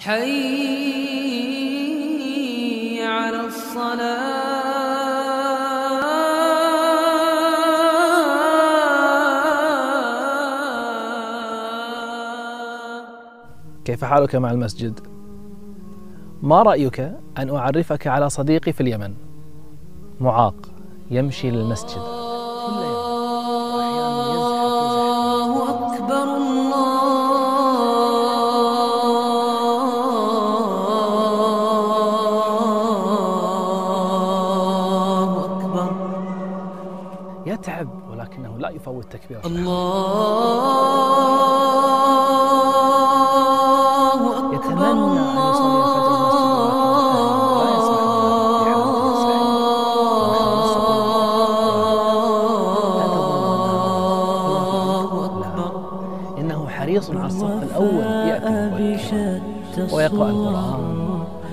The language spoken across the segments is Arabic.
حي على الصلاة. كيف حالك مع المسجد؟ ما رأيك أن أعرفك على صديقي في اليمن، معاق، يمشي للمسجد كل يوم، وأحيانا يزحف أكبر الله أكبر. يتعب ولكنه لا يفوت تكبير يتمنى أن يصلي الفجر إنه حريص على الصف الأول يأتي ويقرأ القرآن،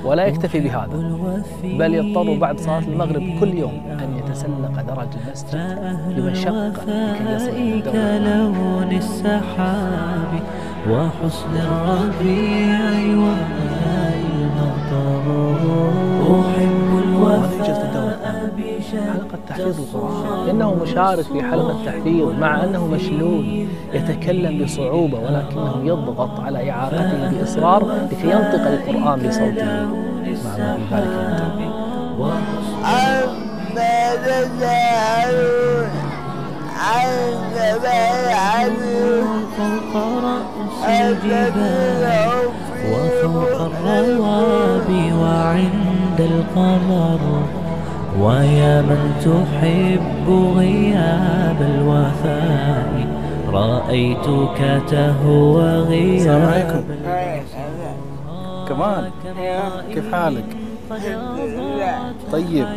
ولا يكتفي بهذا بل يضطر بعد صلاة المغرب كل يوم أن يتسلق درج المسجد بمشقة لكي يصل إلى لون السحاب وحسن الربيع وماء المطر. أحب الوفاء حلقة تحفيظ القرآن، إنه مشارك في حلقة تحفيظ مع أنه مشلول، يتكلم بصعوبة ولكنه يضغط على إعاقته بإصرار لكي ينطق القرآن بصوته مع ما في ذلك المتعب. فوق رأس الجبال وفوق الروابي وعند القمر. ويا من تحب غياب الوفاء رأيتك تهوى السلام غياب. عليكم. كمان كيف حالك؟ طيب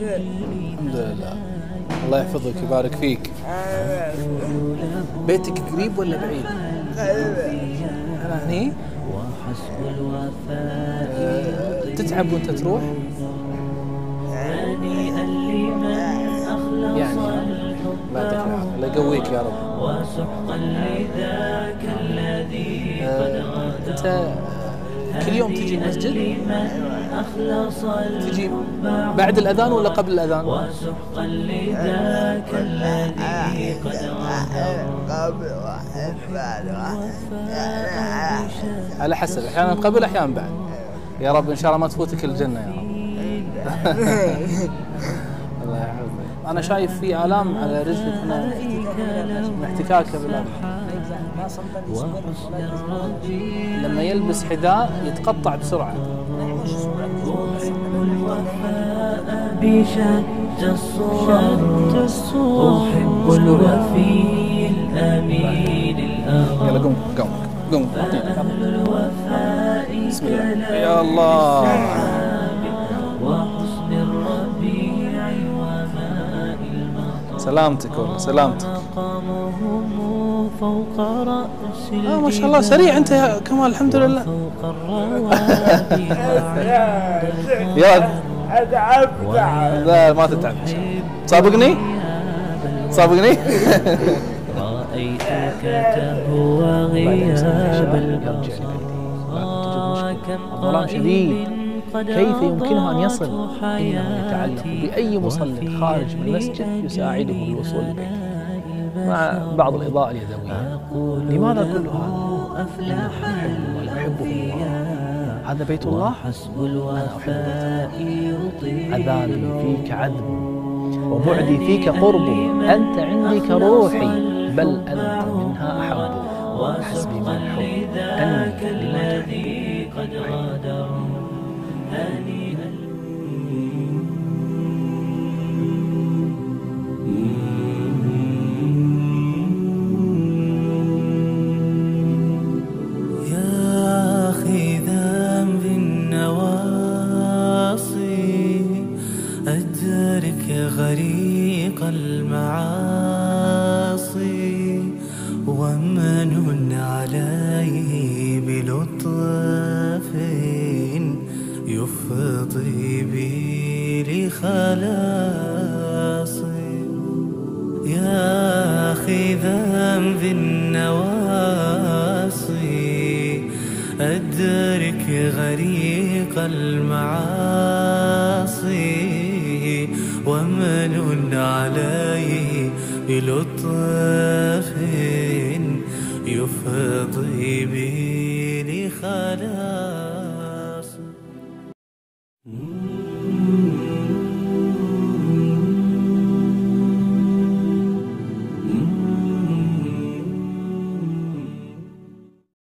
الحمد لله، الله يحفظك ويبارك فيك. بيتك قريب ولا بعيد؟ أنا هني. تتعب وانت تروح؟ يعني ما تكره، الله يقويك يا رب. أنت كل يوم تجي المسجد؟ تجي بعد الأذان ولا قبل الأذان؟ على حسب، أحيانا قبل أحيانا بعد. يا رب إن شاء الله ما تفوتك الجنة يا رب. الله يحفظك. أنا شايف في آلام على رجلك هنا، احتكاكه بالأرض. لما يلبس حذاء يتقطع بسرعة. بشتى الصور أحب الوفي الأمين الأغر. يلا قوم بسم الله يا الله. وحسن الربيع وماء المطر. سلامتك والله سلامتك. مقامهم فوق رأس ما شاء الله سريع أنت يا كمال، الحمد لله. فوق الروابي يا أتعب. لا ما تتعب، صابقني رأيتك تهوى غياب البصر. الظلام شديد، كيف يمكنه أن يصل؟ إنه يتعلق بأي مصل خارج من المسجد يساعده بالوصول لبيته مع بعض الإضاءة اليدوية. لماذا كل هذا؟ إنه يحبه الله. هذا بيت الله، أنا أحب بيت الله. عذابي فيك عذب وبعدي فيك قرب، أنت عندي كروحي بل أنت منها أحب. حسبي من الحب أنك لما تحب. يا أخي ذنب النواصي أدرك غريق المعاصي ومن عليه بلطف يفضي بي لخلاصي. يا أخي ذنب النواصي أدرك غريق المعاصي ومن عليه بلطف يفضي بي لخلاص.